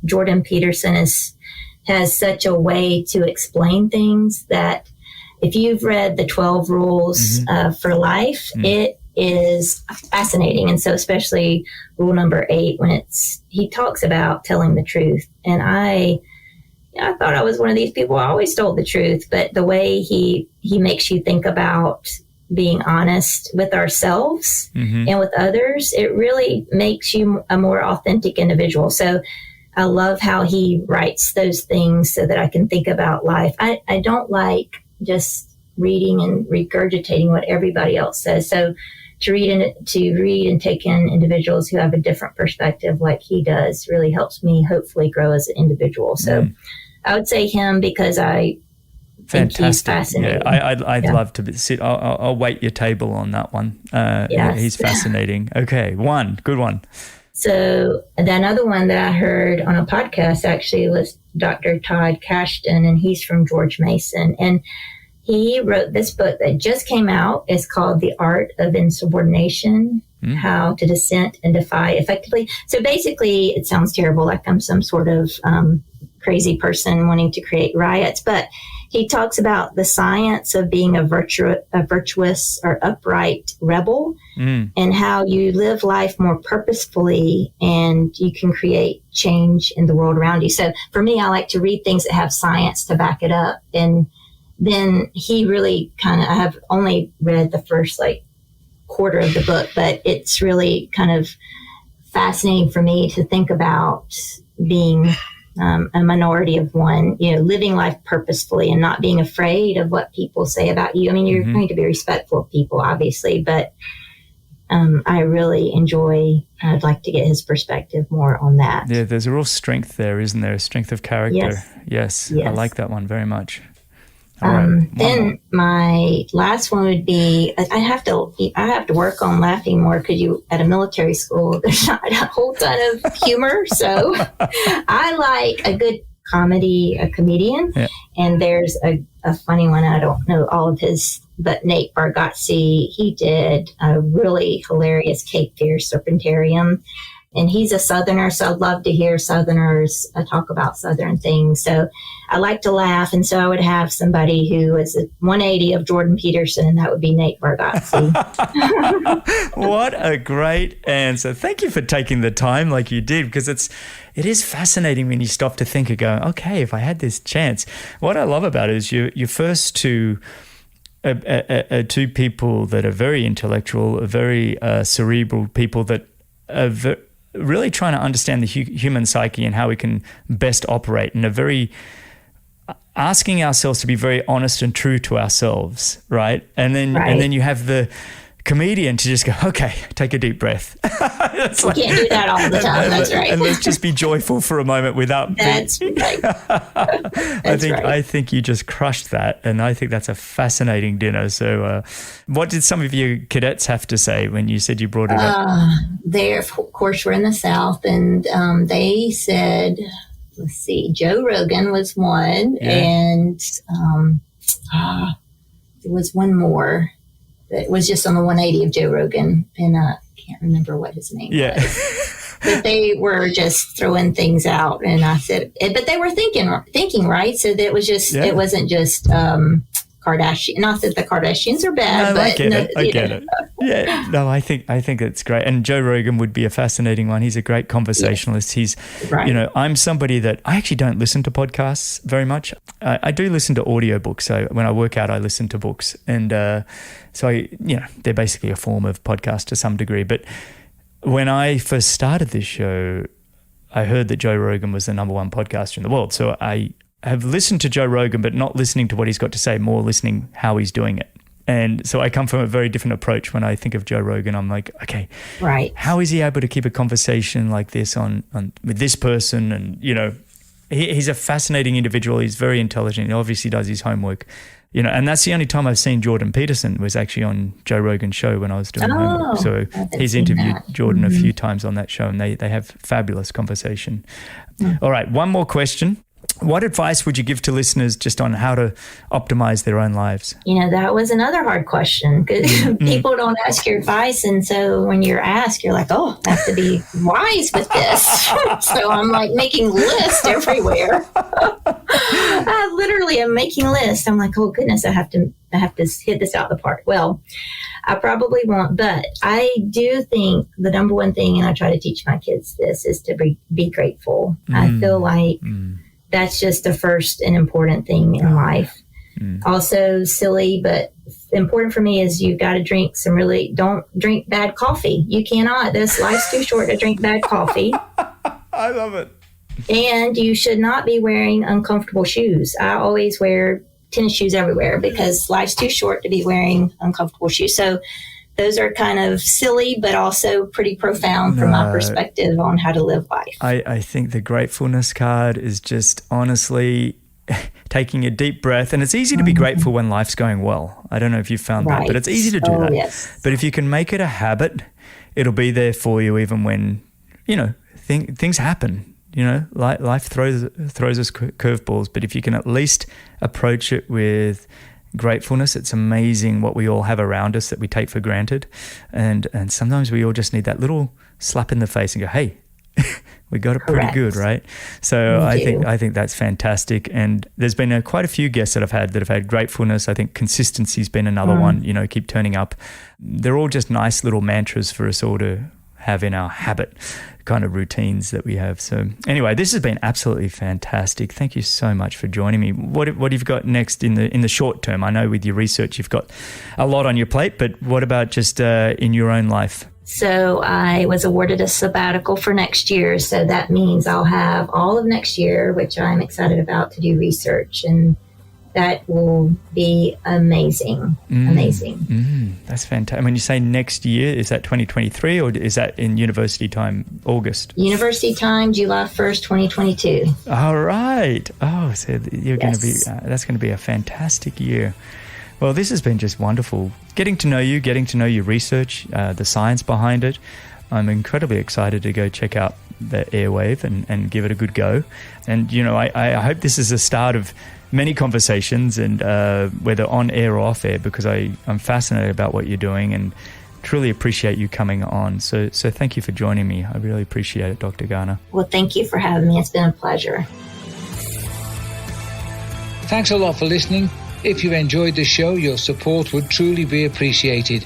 Jordan Peterson has such a way to explain things that if you've read the 12 rules for life, it is fascinating. And so especially rule number 8, when he talks about telling the truth. And I thought I was one of these people. I always told the truth, but the way he makes you think about being honest with ourselves and with others, it really makes you a more authentic individual. So I love how he writes those things so that I can think about life. I don't like just reading and regurgitating what everybody else says. So to read and take in individuals who have a different perspective like he does really helps me hopefully grow as an indivial. So I would say him because I think he's fascinating. Yeah, I'd love to sit. I'll wait your table on that one. Yes. He's fascinating. Okay, good one. So the another one that I heard on a podcast actually was Dr. Todd Kashdan, and he's from George Mason. And he wrote this book that just came out. It's called The Art of Insubordination, How to Dissent and Defy Effectively. So basically, it sounds terrible, like I'm some sort of crazy person wanting to create riots. But he talks about the science of being a virtuous or upright rebel and how you live life more purposefully and you can create change in the world around you. So for me, I like to read things that have science to back it up. And then he really I have only read the first quarter of the book, but it's really kind of fascinating for me to think about being a minority of one, living life purposefully and not being afraid of what people say about you. I mean, you're going to be respectful of people, obviously, but I really I'd like to get his perspective more on that. Yeah, there's a real strength there, isn't there? A strength of character. Yes. I like that one very much. Then my last one would be, I have to work on laughing more because at a military school, there's not a whole ton of humor. So I like a good comedian. Yeah. And there's a funny one. I don't know all of his, but Nate Bargatze, he did a really hilarious Cape Fear Serpentarium. And he's a Southerner, so I'd love to hear Southerners talk about Southern things. So I like to laugh, and so I would have somebody who is a 180 of Jordan Peterson, and that would be Nate Bargatze. What a great answer. Thank you for taking the time like you did, because it is fascinating when you stop to think and go, okay, if I had this chance. What I love about it is your first two people that are very intellectual, very cerebral people that are really trying to understand the human psyche and how we can best operate, and asking ourselves to be very honest and true to ourselves, right? And then you have the comedian to just go, okay, take a deep breath. You can't do that all the time. That's right. And let's just be joyful for a moment without. That's right. I think you just crushed that, and I think that's a fascinating dinner. So, what did some of your cadets have to say when you said you brought it up? They, of course, were in the South, and they said, let's see, Joe Rogan was one, and there was one more. It was just on the 180 of Joe Rogan, and I can't remember what his name was. But they were just throwing things out, and I said, but they were thinking right. So that was just, it wasn't just Kardashian. Not that the Kardashians are bad, but I get it. Yeah, no, I think it's great. And Joe Rogan would be a fascinating one. He's a great conversationalist. He's, I'm somebody that I actually don't listen to podcasts very much. I do listen to audiobooks. So when I work out, I listen to books, and so they're basically a form of podcast to some degree. But when I first started this show, I heard that Joe Rogan was the number one podcaster in the world. So I have listened to Joe Rogan, but not listening to what he's got to say, more listening how he's doing it. And so I come from a very different approach. When I think of Joe Rogan, I'm like, okay, how is he able to keep a conversation like this on with this person? And, he's a fascinating individual. He's very intelligent. He obviously does his homework. And that's the only time I've seen Jordan Peterson was actually on Joe Rogan's show when I was doing homework. So he's interviewed Jordan a few times on that show, and they have fabulous conversation. All right, one more question. What advice would you give to listeners just on how to optimize their own lives? That was another hard question because people don't ask your advice. And so when you're asked, you're like, oh, I have to be wise with this. So I'm like making lists everywhere. I literally am making lists. I'm like, oh, goodness, I have to hit this out of the park. Well, I probably won't, but I do think the number one thing, and I try to teach my kids this, is to be grateful. I feel like that's just the first and important thing in life. Also silly, but important for me is you've got to don't drink bad coffee. You cannot. Life's too short to drink bad coffee. I love it. And you should not be wearing uncomfortable shoes. I always wear tennis shoes everywhere because life's too short to be wearing uncomfortable shoes. So those are kind of silly, but also pretty profound from my perspective on how to live life. I think the gratefulness card is just honestly taking a deep breath. And it's easy to be grateful when life's going well. I don't know if you've found that, but it's easy to do that. Yes. But if you can make it a habit, it'll be there for you even when, things happen. Life throws us curveballs. But if you can at least approach it with gratefulness, it's amazing what we all have around us that we take for granted, and sometimes we all just need that little slap in the face and go, hey, we got it pretty good, right? So I think that's fantastic. And there's been quite a few guests that have had gratefulness. I think consistency's been another one. Keep turning up. They're all just nice little mantras for us all to have in our habit kind of routines that we have. So anyway, this has been absolutely fantastic. Thank you so much for joining me. What have you got next in the short term? I know with your research you've got a lot on your plate, but what about just in your own life? So I was awarded a sabbatical for next year. So that means I'll have all of next year, which I'm excited about, to do research, and that will be amazing. Amazing. That's fantastic. When you say next year, is that 2023 or is that in university time, August? University time, July 1st, 2022. All right. Oh, so you're going to be, that's going to be a fantastic year. Well, this has been just wonderful. Getting to know your research, the science behind it. I'm incredibly excited to go check out the AIRWAAV and give it a good go. And, I hope this is the start of many conversations, and whether on air or off air, because I'm fascinated about what you're doing and truly appreciate you coming on. So thank you for joining me. I really appreciate it, Dr. Garner. Well, thank you for having me. It's been a pleasure. Thanks a lot for listening. If you enjoyed the show, your support would truly be appreciated.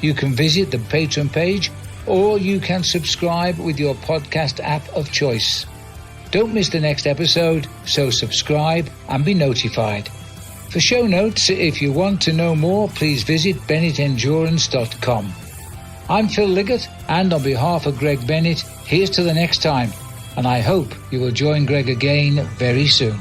You can visit the Patreon page, or you can subscribe with your podcast app of choice. Don't miss the next episode, so subscribe and be notified. For show notes, if you want to know more, please visit bennettendurance.com. I'm Phil Liggett, and on behalf of Greg Bennett, here's to the next time, and I hope you will join Greg again very soon.